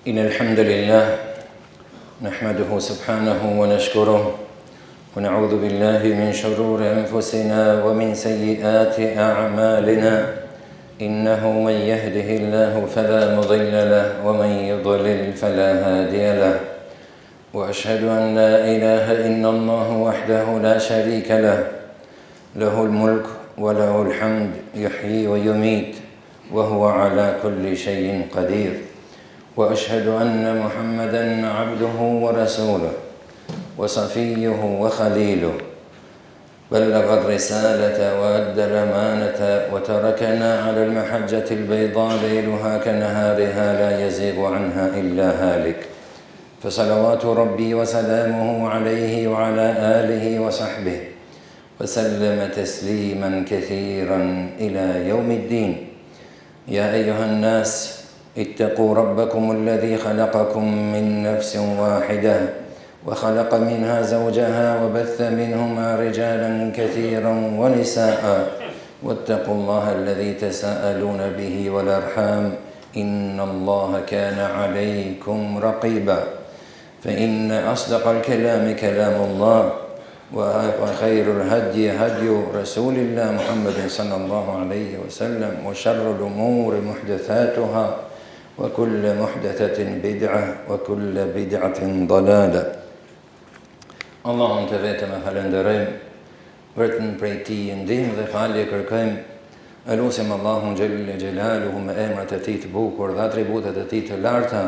إن الحمد لله نحمده سبحانه ونشكره ونعوذ بالله من شرور أنفسنا ومن سيئات أعمالنا إنه من يهده الله فلا مضل له ومن يضلل فلا هادي له وأشهد أن لا إله إلا الله وحده لا شريك له له الملك وله الحمد يحيي ويميت وهو على كل شيء قدير وأشهد أن محمدًا عبده ورسوله وصفيه وخليله بلغ الرسالة وأدى الأمانة وتركنا على المحجة البيضاء ليلها كنهارها لا يزيغ عنها إلا هالك فصلوات ربي وسلامه عليه وعلى آله وصحبه وسلم تسليما كثيرا إلى يوم الدين يا أيها الناس اتقوا ربكم الذي خلقكم من نفس واحدة وخلق منها زوجها وبث منهما رجالا كثيرا ونساء واتقوا الله الذي تساءلون به والأرحام إن الله كان عليكم رقيبا فإن أصدق الكلام كلام الله وخير الهدي هدي رسول الله محمد صلى الله عليه وسلم وشر الأمور محدثاتها وكل محدثة بدعة وكل بدعة ضلالة Allahun të vetëm e falenderojmë, vetëm prej Tij ndihmë dhe falje kërkojmë. Elusim Allahun xhelle xhelaluhu me emrat e Tij të bukur dhe atributet e Tij të larta,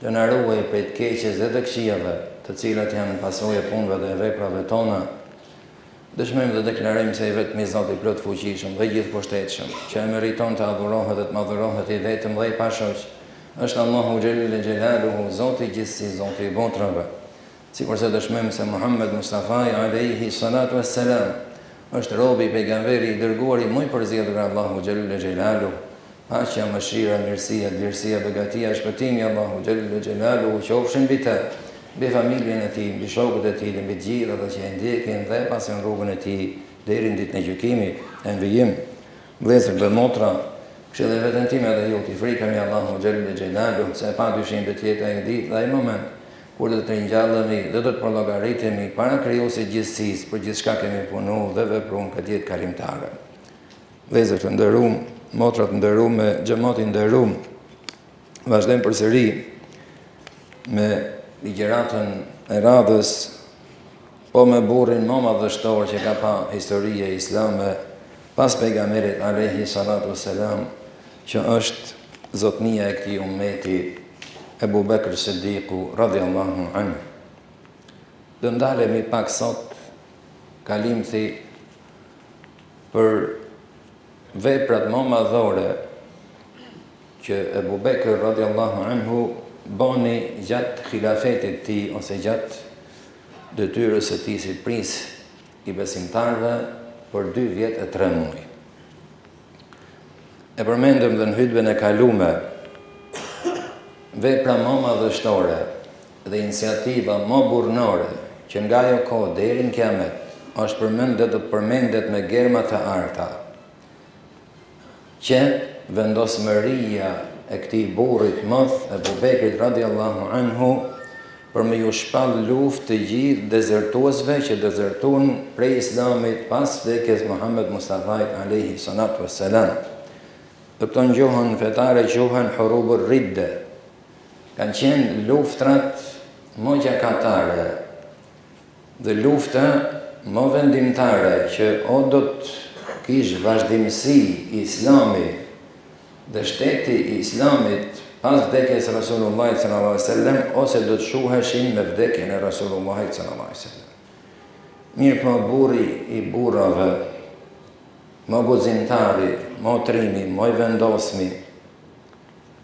të na ruajë prej të keqes dhe të këqijave, të cilat janë pasojë punëve dhe veprave tona. Dëshmojmë dhe deklarojmë se i vetmi Zoti i plot fuqishëm dhe gjithëposhtetshëm, që e meriton të adhurohet dhe të madhërohet i vetëm dhe i pashoq, është Allahu xhelle xhelaluhu, Zoti i gjithësisë, Zoti i botrave. Sikurse dëshmojmë se Muhammed Mustafa alayhi salatu wassalam është robi i pejgamberi i dërguar i më i përzgjedhur nga Allahu xhelle xhelaluhu, paqja, mëshira, mirësia, vlerësia, begatia, shpëtimi i Allahu xhelle xhelaluhu qofshin mbi të, mbi familjen e tij, mbi shokët e tij, mbi gjithë ata që e ndjekin dhe pasin rrugën e tij deri në ditën e gjykimit. E vijim, vëllezër dhe motra, këshillë vetën time dhe ju, frikemi Allahu xhelle xhelaluhu, se pa dyshim të jetë ai ditë dhe ai moment kur do të ringjallemi dhe do të përllogaritemi para Krijuesit gjithësisë për gjithçka kemi punuar dhe vepruar këtë jetë kalimtare. Vëllezër të nderuam, motra të nderuam, me xhamatin nderuam, vazhdojmë përsëri me ligjëratën e radhës, po me burrin më madhështor që ka pa historia islame pas pejgamberit alayhi salatu wassalam, që është zotnia e këtij ummeti, Ebu Bekr Siddiku radhiyallahu anhu. Do ndalemi pak sot kalimthi për veprat më madhore që Ebu Bekr radhiyallahu anhu bani gjatë khilafetit të tij ose gjatë detyrës së tij si princ i besimtarëve për 2 vjet e 3 muaj. E përmendëm dhe në hutbën e kaluar vepra më madhështore dhe iniciativa më burrnore që nga ajo kohë deri në kiamet është përmendet dhe përmendet me germa të arta, që vendosmëria e këtij burrit madh, Ebu Bekrit radhiyallahu anhu, për me ju shpall luftë të gjithë dezertuesve që dezertuan prej Islamit pas vdekjes Muhammed Mustafa alayhi salatu wassalam. Këto ngjohen fetare quhen hurubur ridde. Kanë qenë luftrat më gjakatare dhe lufta më vendimtare që o do të kishë vazhdimësi Islami dhe shteti i Islamit pas vdekjes Rasulullahit sallallahu alaihi wasallam, ose do të shuheshin me vdekjen e Rasulullahit sallallahu alaihi wasallam. Mirë po burri i burrave, më guximtari, më trimi, më i vendosmi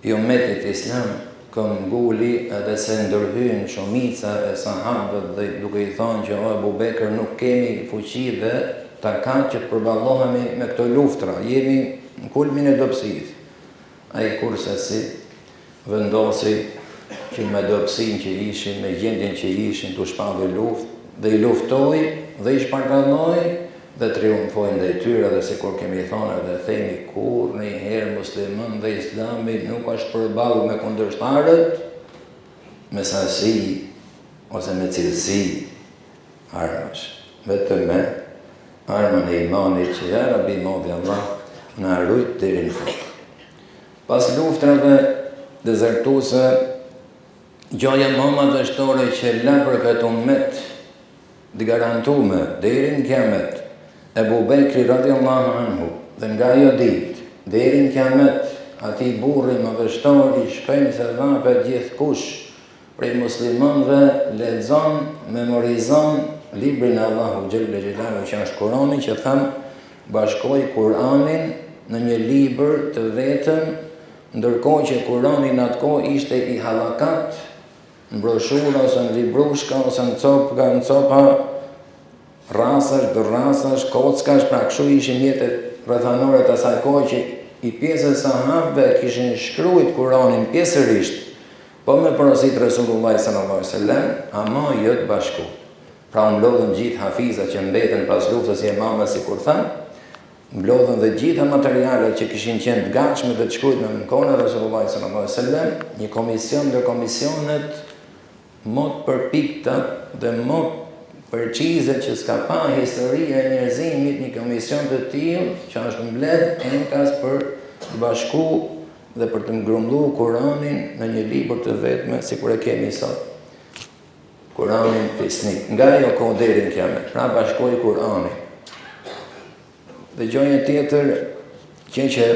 i ummetit islam, këmbuli edhe se ndërhyn shumica e sahabët dhe duke i thonë që o Ebu Bekr, nuk kemi fuqi dhe takat që të përballohemi me këto luftra, jemi në kulmin e dobësisë. Ai kursesi vendosi që me dobësinë që ishin, me gjendjen që ishin, të shpallë luftë dhe i luftoi dhe i shpartalloi dhe triumfojnë ndaj tyre, dhe sikur kemi thënë edhe themi, kur në herë musliman dhe islami nuk është përballur me kundërshtarët, me sasi ose me cilësi armash, vetëm me armën e imanit që ja Rabi Madhi Allah na rujt deri në fund. Pas luftrave dezertuese, gjoja më madhështore që la për këtë ummet të garantume deri në kiamet, Ebu Bekri radiallahu anhu, dhe nga ajo ditë deri në kiamet, ati burri madhështor i shpenjë se vape gjithë kush prej muslimanëve lexon, memorizon librin e Allahu Gjelle Gjelalu që është Kurani, që thamë bashkoj Kuranin në një libër të vetëm, ndërkohë që Kurani në atë kohë ishte i halakat, në broshura ose në librushka ose në copa, rasash, dërrasash, kockash, pra kështu ishin jetët rrethanore të asaj kohë që i pjesës sahabëve kishin shkruajtur Kuranin pjesërisht, po me porosit Resulullah sallallahu alaihi wasallam, ama jo të bashku. Pra mblodhen gjithë hafizat që mbeten pas luftës së Yamamës, sikur thamë, mblodhen dhe gjitha materialet që kishin qenë të gatshme të shkruajtur në kohën e Resulullah sallallahu alaihi wasallam, një komision ndër komisionet më të përpikta dhe më përqize që s'ka pa historia e njerëzimit, një komision të tillë që është mbledh enkas për të bashku dhe për të ngrumbulluar Kuranin në një libër të vetme, sikur e kemi sot. Kuranin fisnik. Nga ajo kohë deri në kiamet, pra bashkoi Kuranin. Dhe gjoja tjetër që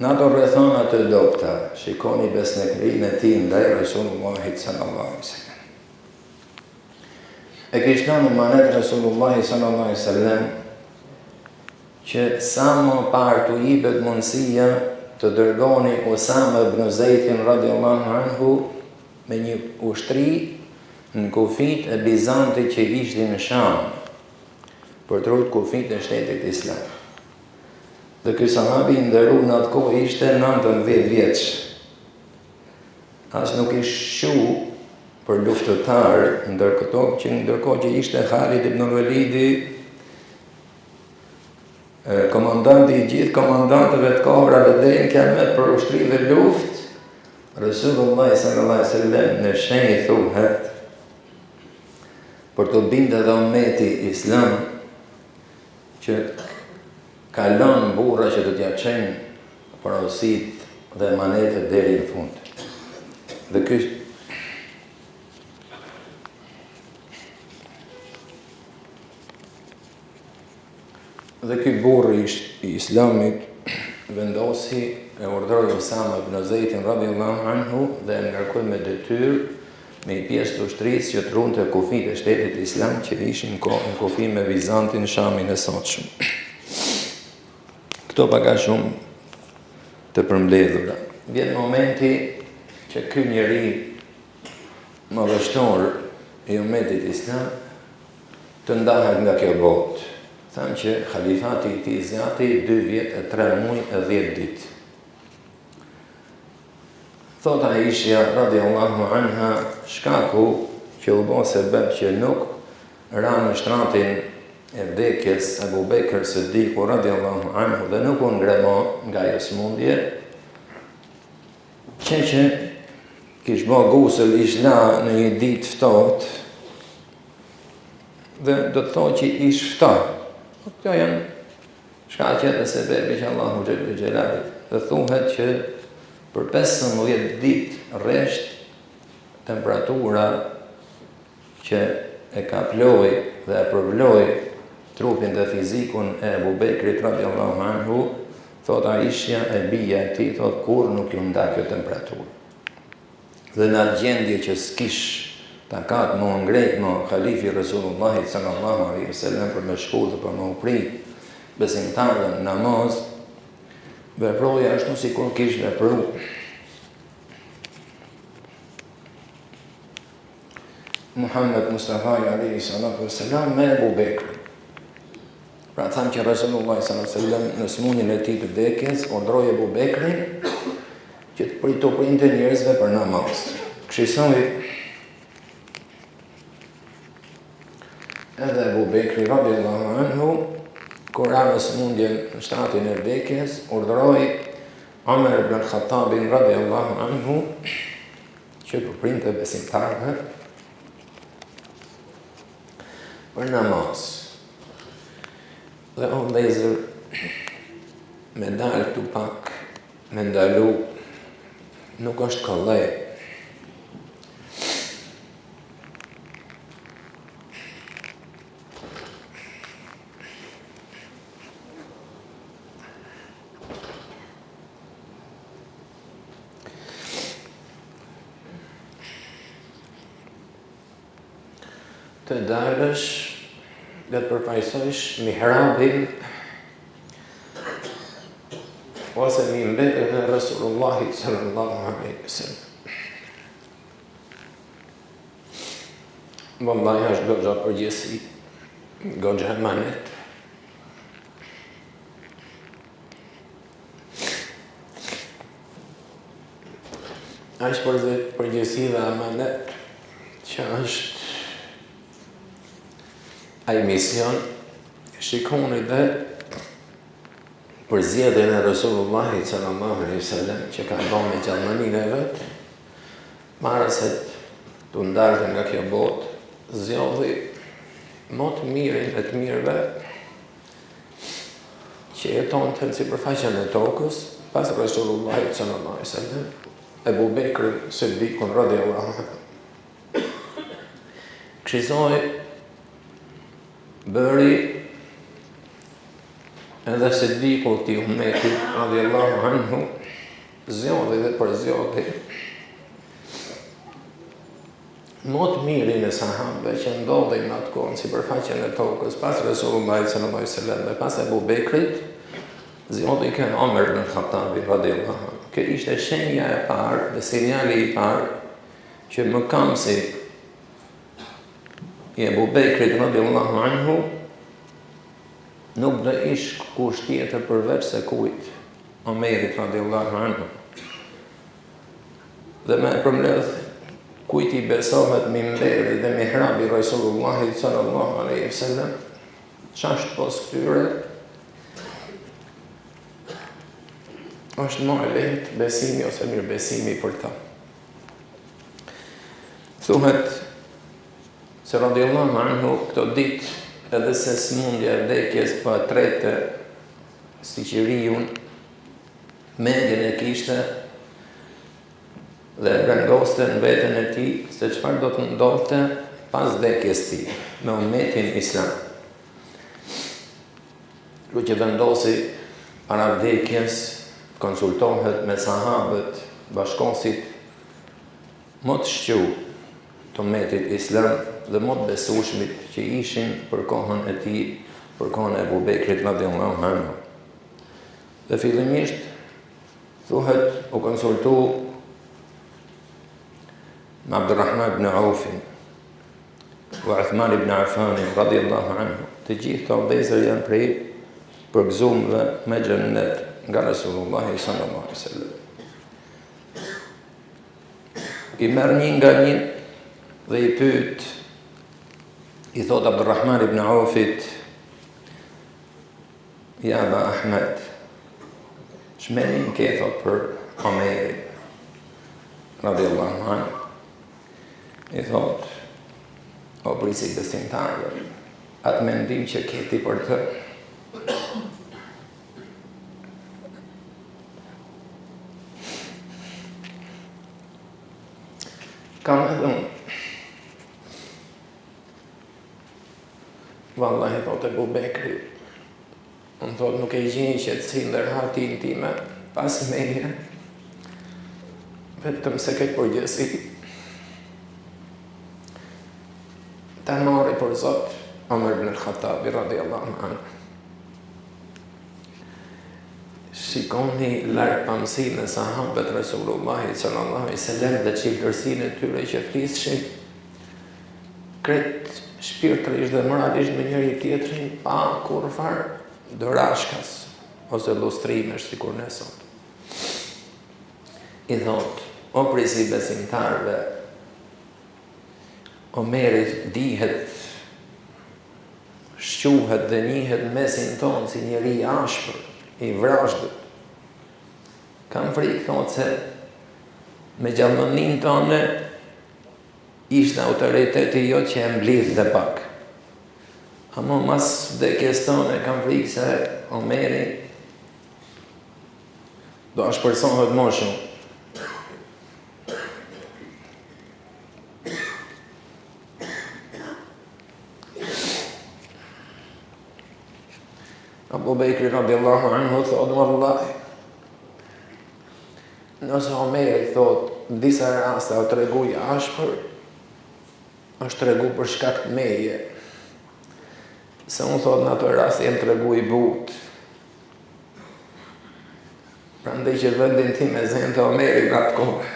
në ato rrethana të lopta, shikoni besnekrinë e tij ndaj Resulullahit sallallahu alaihi wasallam. E kishte në manet Resulullahi sallallahu alaihi wasallam që sa më parë të jepet mundësia të dërgoni Usama ibn Zeidin radiallahu anhu me një ushtri në kufit e Bizantit që ishte në Sham, për të rujt kufit e shtetit islam. Dhe ky sahabi nderuar në atë kohë ishte 19 vjeç. As nuk ishte shu për luftëtar, ndërkohë që ishte Khalid ibn Walidi, komandanti i gjithë komandantëve të kohrave deri në kiamet për ushtri dhe luftë, Resulullah sallallahu alaihi wasallam në shenjë thuhet për të bindë edhe ummeti islam që kalon burra që do t'ja çojnë porosit dhe manetet deri në fund. Dhe ky burri i islamit vendosi e urdhëroi Usama ibn Zeidin radiallahu anhu dhe e ngarkoi me detyrë me i pjesë të ushtrisë që trunte kufit e shtetit islam që ishin në kufi me Bizantin, Shamin e sotshëm. Këto paka shumë të përmbledhura. Vjen momenti që ky njeri madhështor i ummetit islam të ndahet nga kjo botë. Thamë që khalifati i tij zjati 2 vjet e 3 muaj e 10 ditë. Thot Aisha radiallahu anha, shkaku që u bë sebeb që nuk ra në shtratin e vdekjes Abu Bekr Siddiku radiallahu anhu dhe nuk u ngremo nga ajo smundje, që kish bë gusël ishla në një ditë ftohtë dhe do të thotë që ish ftohtë. Këto janë shkaqet e sebebi që Allahu Gjelle Gjelalu dhe thuhet që për 15 ditë rresht temperatura që e kaploi dhe e përvloi trupin dhe fizikun e Abu Bekrit radiallahu anhu, thot Aisha e bija e tij, thot kur nuk ju nda kjo temperaturë. Dhe në atë gjendje që s'kish takat më ngrejt më khalifi Resulullahit sallallahu alaihi wasallam për me shku dhe për me uprit besimtarën në namaz, veproja ashtu si kur kish vepru. Muhammed Mustafa alaihi salatu wasallam me Abu Bekrin. Pra thamë që Resulullah sallallahu alaihi wasallam në smundjen e tij të vdekjes urdhroi Abu Bekrin që të printe njerëzve për namaz. Këshilloi edhe Abu Bekri radiallahu anhu, kur ra në smundjen në shtratin e vdekjes, urdhroi Omer ibn Khattabin radiallahu anhu që përprindë besimtarëve për namaz. Dhe o vëllezër, me dalë tu pak, me ndalu, nuk është kollaj. Të dalësh dhe të përfaqësojsh mihrabin ose minberin e Rasulullahit sallallahu alaihi wasallam. Wallahi është goxha përgjësi, goxha emanet. Është përgjësi dhe emanet që është ai mision, shikoni dhe për zgjedhjen e Rasulullahit sallallahu alaihi wasallam që ka bërë me gjallërinë e vet, marrëset të ndalën nga kjo botë, zgjodhi më të mirin e të mirëve që jetonte në sipërfaqen e tokës pas Rasulullahit sallallahu alaihi wasallam, Ebu Bekr Siddiqun radhiyallahu anhu. Këshizoi bëri edhe Siddiqu ti ummetit radhiyallahu anhu, zgjodhi dhe përzgjodhi më të mirin e sahabëve që ndodhin në atë kohë në sipërfaqen e tokës pas Rasulullahit sallallahu alaihi wasallam dhe pas Ebu Bekrit, zgjodhi kë Omer ibn Khattabi radhiyallahu anhu. Kjo ishte shenja e parë dhe sinjali i parë që mëkamsi i Ebu Bekrit radhiyallahu anhu nuk do ish kush tjetër përveç se kujt Omerit radhiyallahu anhu. Dhe me përmbledh kujt i besohet minberi dhe mihrabi Rasulullahit sallallahu alaihi wasallam, ç'është pos këtyre është më e lehtë besimi ose mirëbesimi për ta. Thuhet se radhiyallahu anhu këto ditë edhe se smundja e vdekjes pa trete Siqiriun, mendjen e kishte dhe vendoste në veten e tij se çfarë do të ndodhte pas vdekjes tij me ummetin islam. Kështu që vendosi para vdekjes konsultohet me sahabët, bashkosit më të shqu të ummetit islam dhe më të besueshmit që ishin për kohën e tij, për kohën e Ebu Bekrit radhiyallahu anhu. Dhe fillimisht thuhet u konsultu me Abdurrahman ibn Aufin wa Uthman ibn Affan radhiyallahu anhu. Të gjithë këto vëllezër janë prej përgëzuarve me xhennet nga Rasulullahi sallallahu alaihi wasallam. I merr një nga një dhe i pyet, i thot Abdurrahman ibn Aufit, ja Aba Ahmed, ç'menin ke thot për Omerin radhiyallahu anhu? I thot, o prisi besimtarëve, atë mendim që keti për të, kam edhe unë. Wallahi thot Ebu Bekri, unë thot nuk e gjeni qetësinë dhe rahatin time pas meje, vetëm se këtë përgjësi ta mori për Zot Omer ibn Khattabi radhiyallahu anhu. Shikoni largpamësinë e sahabët Rasulullahit sallallahu alaihi wasallam dhe çiftësinë e tyre që flishin krejt shpirtërisht dhe moralisht me njëri tjetrin pa kurrë dorashkas ose lustrimesh sikur ne sot. I thot, o prisi besimtarëve, Omeri dihet, shquhet dhe njihet mesin tonë si njeri i ashpër, i vrashdët. Kam frikë, thot, se me gjallënin tonë ishte autoriteti jo që e mblidh dhe pak. Amo mas vdekjes tonë kam frikë se Omeri do shpërsohet më shumë. Abu Bekri radiallahu anhu thot, wallahi, nëse Omeri thot, në disa raste o treguj ashpër, është tregu për shkak të meje. Se unë thot në ato raste jem tregu i but. Prandaj që vendin tim e zemë të Omeri në atë kohë.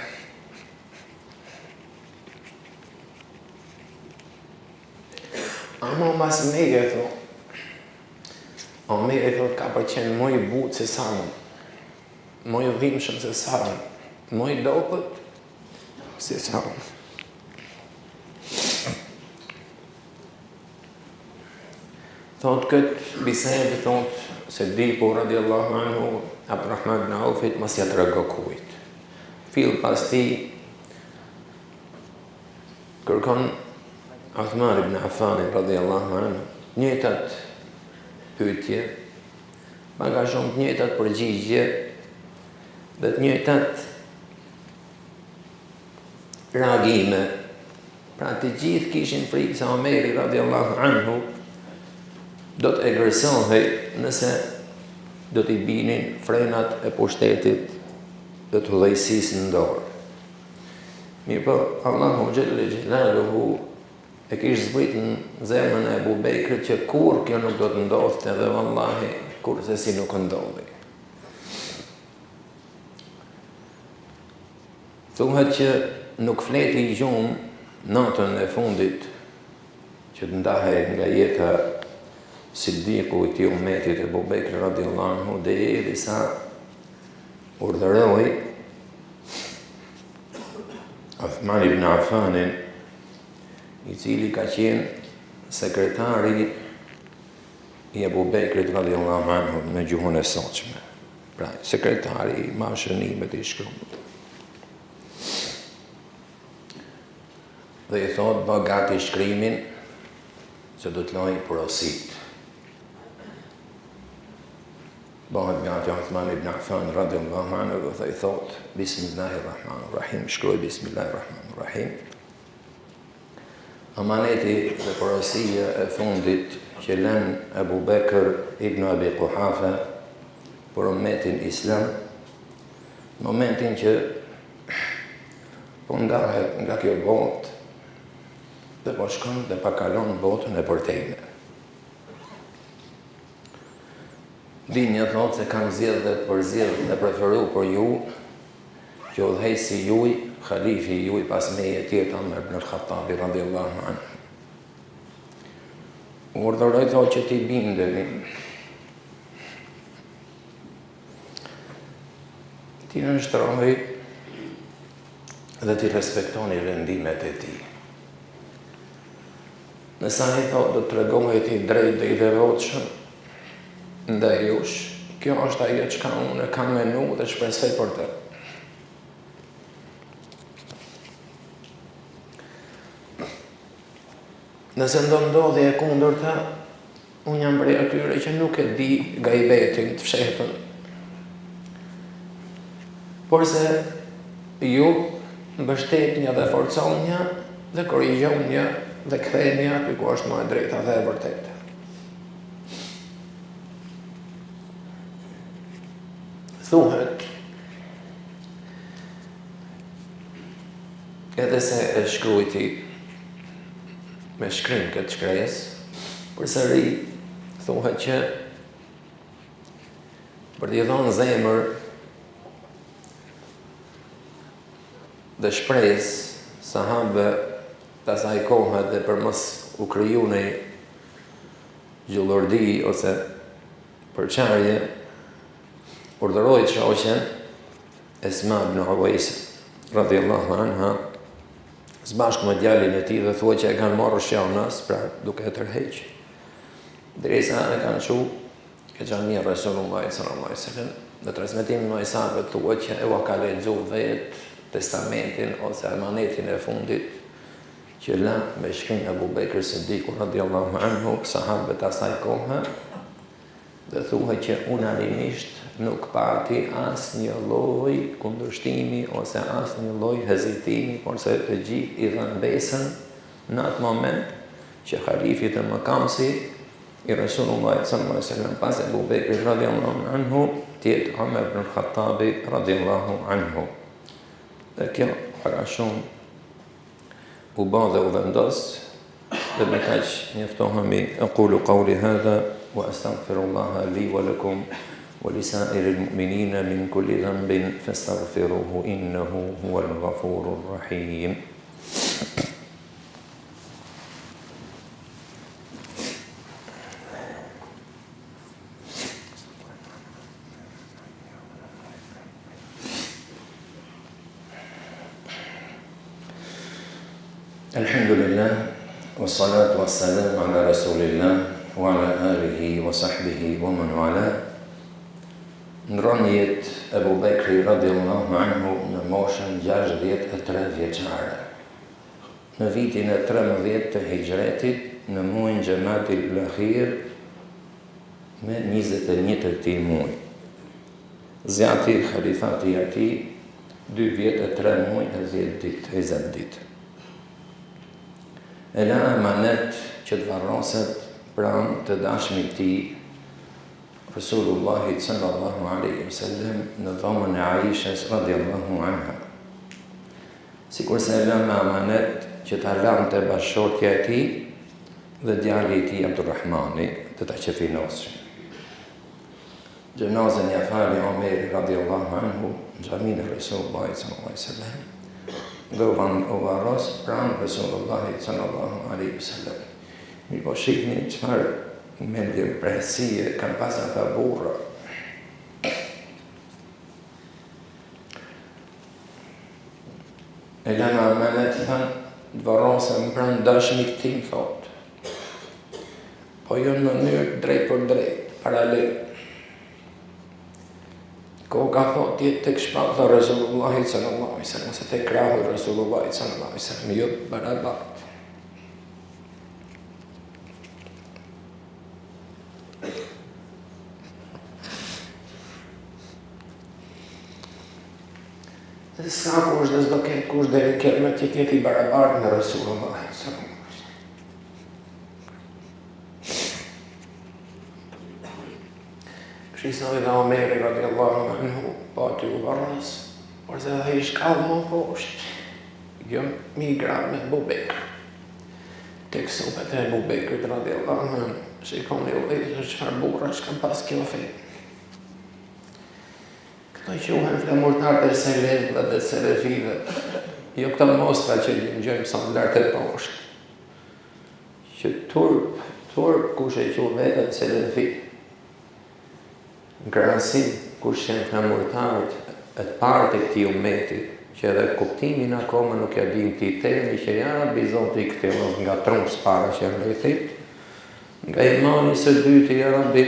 Amo mas meje thot, Omeri thot ka për qenë më i butë se Sarën, më i dhimbshëm se Sarën, më i dobët se Sarën. Thot këtë bisedë, thot se Diku radiallahu anhu, Abdurrahman ibn Aufit mos ja trego kujt. Fill pas ti kërkon Uthman ibn Affan radiallahu anhu njëjtat pyetje, nga shumë të njëjtat përgjigje dhe të njëjtat reagime. Pra të gjithë kishin frikë se Omeri radiallahu anhu do të egërsohej nëse do t'i binin frenat e pushtetit dhe të dhejësisë në dorë. Mirë po, Allahu Gjelle Gjelaluhu e kishë zbrit në zemrën e Abu Bekrit që kur kjo nuk do të ndodhte dhe vallahi kur se si nuk ndodhi. Thuhet që nuk fleti i gjumë natën e fundit që të ndahej nga jeta Siddiku i ti umetit e Abu Bekri radiallahu anhu deri sa urdhëroi Uthman ibn Affanin, i cili ka qenë sekretari i Abu Bekrit radiallahu anhu në gjuhën e sotshme. Pra, sekretari i mashënimet i shkruar. Dhe i thot, bë gati shkrimin se do të lojë porosit. Bëhet gati Uthman ibn Affan radiallahu anhu dhe i thot, Bismillahirrahmanirrahim, shkruaj Bismillahirrahmanirrahim. Amaneti dhe porosia e fundit që lën Abu Bekr ibn Abi Quhafa për ummetin islam, momentin që po ndahet nga kjo botë dhe po shkon dhe pa kalon botën e përtejme. Dinja thot se kam zgjedhë dhe të përzgjedhë dhe preferu për ju që udhëheqësi juaj, khalifi juaj pas meje tjetër Omer ibn al-Khattabi radiallahu anhu. Urdhëroi thot që ti bindeni. Ti nështroni dhe ti respektoni rendimet e ti. Nësa i thot do të tregohet i drejt dhe i devotshëm ndaj jush, kjo është ajo çka unë kam menu dhe shpresoj për të. Nëse ndodhi e kundërta, unë jam prej atyre që nuk e di gajbetin të fshehtën. Por se ju mbështetnja dhe forconja dhe korrigjonja dhe kthejnja aty ku është më e drejta dhe e vërteta. Thuhet, edhe se e shkrujti me shkrim këtë shkres, përsëri thuhet që për t'i dhonë zemër dhe shpresë sahabe të asaj kohe dhe për mos u kriju në gjullordi ose përqarje, urdhëroi shoqen Esma ibn Uwais radhiyallahu anha së bashku me djalin e tij dhe thuaj që e kanë marrë shjanas, pra duke e tërheq. Derisa e kanë çu ke xhamia Resulullah sallallahu alaihi wasallam, në transmetimin e Isabet thuaj që e ka lexuar vetë testamentin ose amanetin e fundit që la me shkrim Abu Bekr Siddiku radiallahu anhu, sahabët asaj kohe, dhe thuhet që unanimisht nuk pati as një lloj kundërshtimi ose as një lloj hezitimi, por se të gjithë i dhanë besën në atë moment që halifi të mëkamsi i Rasulullah sallallahu alaihi wasallam pas Abu Bekr radiallahu anhu tjetë Umar ibn Khattabi radiallahu anhu. Dhe kjo para shumë u bë dhe u vendos dhe me kaq njoftohemi aqulu qawli hadha wa astaghfirullaha li wa lakum wa li sa'iril mu'minina min kulli dhanbin fastaghfiruhu innahu huwal ghafurur rahim. Alhamdulillah, wassalatu wassalamu ala rasulillah wa ala alihi wa sahbihi wa man wala. Ndron jetë Abu Bekri radiallahu anhu në moshën 63 vjeçare. Në vitin e 13 të hijretit, në muajin Xhamatil Akhir, me 21 të këtij muaji. Zjati khalifati i ati 2 vjet e 3 muaj e 10 ditë, 20 ditë. E la amanet që të varroset pranë të dashmit tij Rasulullahi sallallahu alaihi wasallam në dhomën e Aishës radiallahu anha. Sikur se e la me amanet që ta lante bashkëshortja e tij dhe djali i tij Abdurrahmani të ta qefinoshin. Gjenazën ja fali Omeri radiallahu anhu në xhaminë e Rasulullahi sallallahu alaihi wasallam. Dhe u varros pranë Rasulullahit sallallahu alaihi wasallam. Mi po shihni çfarë mendje presie kanë pas ata burra. E lana amanet thënë, të varrosem pranë dashmit tim, thot. Po jo në mënyrë drejt për drejt, paralel. Ko ka thot jetë të këshpatha Rasulullahi sallallahu alaihi wasallam, ose të krahu Rasulullahi sallallahu alaihi wasallam, jo barabat. Dhe sa kush dhe s'do ketë kush dhe në kelme që tjeti barabat në Rasulullahi sallallahu alaihi wasallam. Shqisoj dhe Omeri radiallahu anhu, pati u varros, por se dhe i shkallë më poshtë, jo mi grabë me Abu Bekr. Tek sopet e Abu Bekrit radiallahu anhu, shikoni u dhejtë çfarë burra shkan pas kjo fe. Këto quhen flamurtarët e selefëve dhe selefive, jo këta mostra që gjojmë sa lartë e poshtë. Që turp kush e quhet vetë selefi. Në krahasim kush janë flamurtarët e të parë të këtij ummeti, që edhe kuptimin akoma nuk ja dim ti temi që ja Rabbi Zoti ktheu nga trumps para që rrethit, nga imani së dyti ja Rabbi,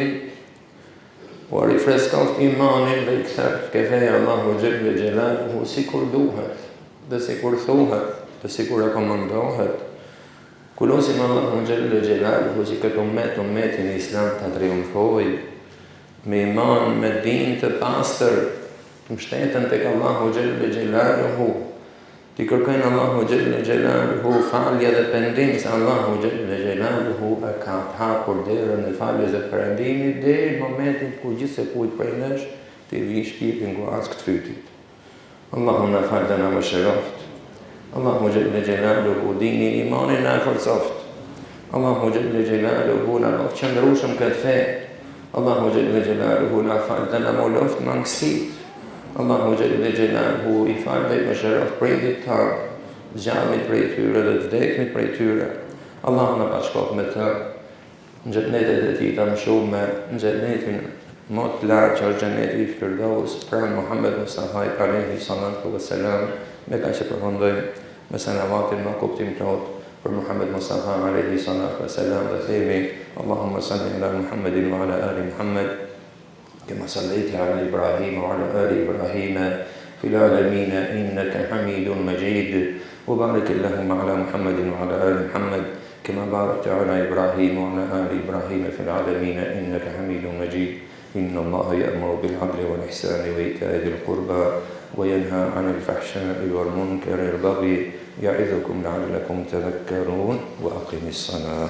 u rifreskoft imanin dhe i kthet kefeja Allahu xhelle xhelaluhu sikur duhet, dhe sikur thuhet, dhe sikur rekomandohet. Kulosim Allahu xhelle xhelaluhu si këtë ummetin islam ta triumfojë me iman, me din të pastër, të mbështeten tek Allahu xhelle xhelaluhu, të kërkojnë Allahu xhelle xhelaluhu falje dhe pendim se Allahu xhelle xhelaluhu e ka hapur derën e faljes dhe perëndimit deri në momentin kur gjithse kujt prej nesh të vi shpirtin guac këtë fytit. Allahu na fal dhe na mëshiroft. Allahu xhelle xhelaluhu dinin imanin na forcoft. Allahu xhelle xhelaluhu na qëndrushëm këtë fe. Allahu xhelle xhelaluhu na fal dhe na moloft mangësit. Allahu xhelle xhelaluhu i fal dhe i mëshiroft prindit tanë, zgjavit prej tyre dhe të vdekmit prej tyre. Allahu na bashkoft me të në xhenetet e tij të mëshume, në xhenetin më të lartë që është xheneti i Firdaus, pranë Muhammed Mustafa alayhi salatu wassalam, me kaq që përfundojmë me salavatin më kuptimtar për Muhammed Mustafa alayhi salatu wassalam dhe themi Allahumma salli ala Muhammedin wa ala ali Muhammed kama sallaita ala Ibrahim wa ala ali Ibrahim في العالمين إنك حميد مجيد وبارك اللهم على محمد وعلى آل محمد كما باركت على إبراهيم وعلى آل إبراهيم في العالمين إنك حميد مجيد إن الله يأمر بالعدل والإحسان وإيتاء ذي القربى وينهى عن الفحشاء والمنكر والبغي يعظكم لعلكم تذكرون وأقم الصلاة